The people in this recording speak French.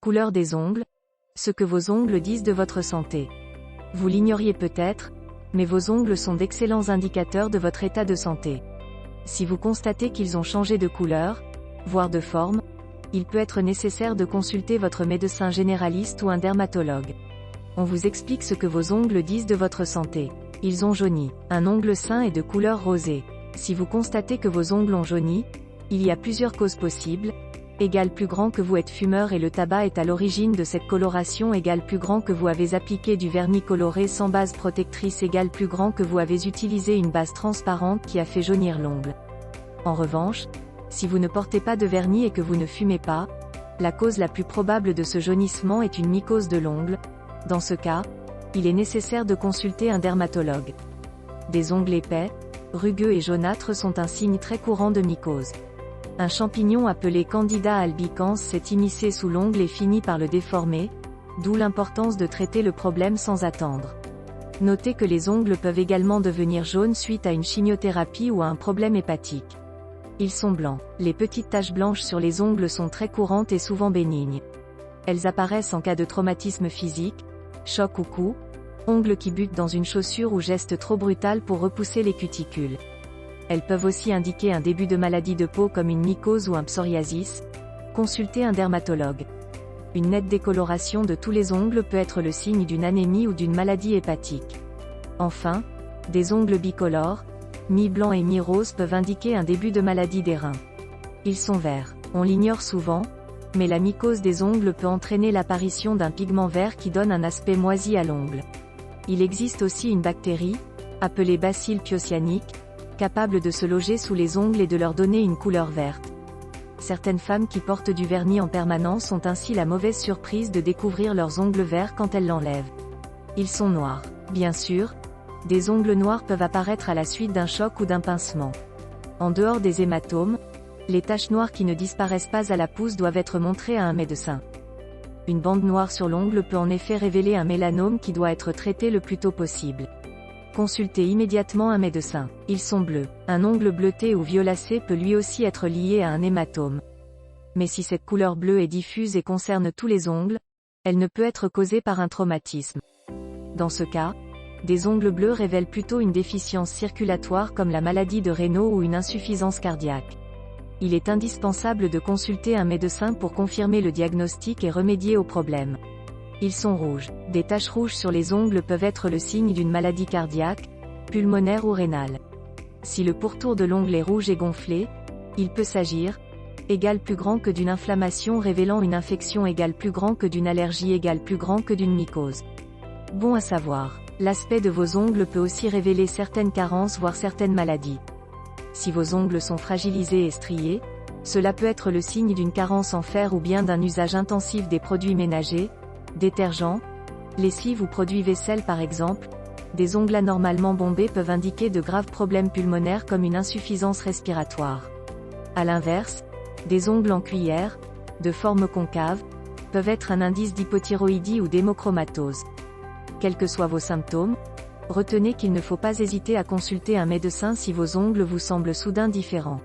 Couleur des ongles. Ce que vos ongles disent de votre santé. Vous l'ignoriez peut-être, mais vos ongles sont d'excellents indicateurs de votre état de santé. Si vous constatez qu'ils ont changé de couleur, voire de forme, il peut être nécessaire de consulter votre médecin généraliste ou un dermatologue. On vous explique ce que vos ongles disent de votre santé. Ils ont jauni. Un ongle sain est de couleur rosée. Si vous constatez que vos ongles ont jauni, il y a plusieurs causes possibles. Égal plus grand que vous êtes fumeur et le tabac est à l'origine de cette coloration. Égal plus grand que vous avez appliqué du vernis coloré sans base protectrice. Égal plus grand que vous avez utilisé une base transparente qui a fait jaunir l'ongle. En revanche, si vous ne portez pas de vernis et que vous ne fumez pas, la cause la plus probable de ce jaunissement est une mycose de l'ongle. Dans ce cas, il est nécessaire de consulter un dermatologue. Des ongles épais, rugueux et jaunâtres sont un signe très courant de mycose. Un champignon appelé Candida albicans s'est immiscé sous l'ongle et finit par le déformer, d'où l'importance de traiter le problème sans attendre. Notez que les ongles peuvent également devenir jaunes suite à une chimiothérapie ou à un problème hépatique. Ils sont blancs. Les petites taches blanches sur les ongles sont très courantes et souvent bénignes. Elles apparaissent en cas de traumatisme physique, choc ou coup, ongles qui butent dans une chaussure ou geste trop brutal pour repousser les cuticules. Elles peuvent aussi indiquer un début de maladie de peau comme une mycose ou un psoriasis. Consultez un dermatologue. Une nette décoloration de tous les ongles peut être le signe d'une anémie ou d'une maladie hépatique. Enfin, des ongles bicolores, mi-blanc et mi-rose peuvent indiquer un début de maladie des reins. Ils sont verts. On l'ignore souvent, mais la mycose des ongles peut entraîner l'apparition d'un pigment vert qui donne un aspect moisi à l'ongle. Il existe aussi une bactérie, appelée Bacille piocyanique, capable de se loger sous les ongles et de leur donner une couleur verte. Certaines femmes qui portent du vernis en permanence ont ainsi la mauvaise surprise de découvrir leurs ongles verts quand elles l'enlèvent. Ils sont noirs. Bien sûr, des ongles noirs peuvent apparaître à la suite d'un choc ou d'un pincement. En dehors des hématomes, les taches noires qui ne disparaissent pas à la pousse doivent être montrées à un médecin. Une bande noire sur l'ongle peut en effet révéler un mélanome qui doit être traité le plus tôt possible. Consultez immédiatement un médecin. Ils sont bleus. Un ongle bleuté ou violacé peut lui aussi être lié à un hématome. Mais si cette couleur bleue est diffuse et concerne tous les ongles, elle ne peut être causée par un traumatisme. Dans ce cas, des ongles bleus révèlent plutôt une déficience circulatoire comme la maladie de Raynaud ou une insuffisance cardiaque. Il est indispensable de consulter un médecin pour confirmer le diagnostic et remédier au problème. Ils sont rouges. Des taches rouges sur les ongles peuvent être le signe d'une maladie cardiaque, pulmonaire ou rénale. Si le pourtour de l'ongle est rouge et gonflé, il peut s'agir, égal plus grand que d'une inflammation révélant une infection, égal plus grand que d'une allergie, égal plus grand que d'une mycose. Bon à savoir. L'aspect de vos ongles peut aussi révéler certaines carences voire certaines maladies. Si vos ongles sont fragilisés et striés, cela peut être le signe d'une carence en fer ou bien d'un usage intensif des produits ménagers, détergents, lessive ou produits vaisselle par exemple. Des ongles anormalement bombés peuvent indiquer de graves problèmes pulmonaires comme une insuffisance respiratoire. A l'inverse, des ongles en cuillère, de forme concave, peuvent être un indice d'hypothyroïdie ou d'hémochromatose. Quels que soient vos symptômes, retenez qu'il ne faut pas hésiter à consulter un médecin si vos ongles vous semblent soudain différents.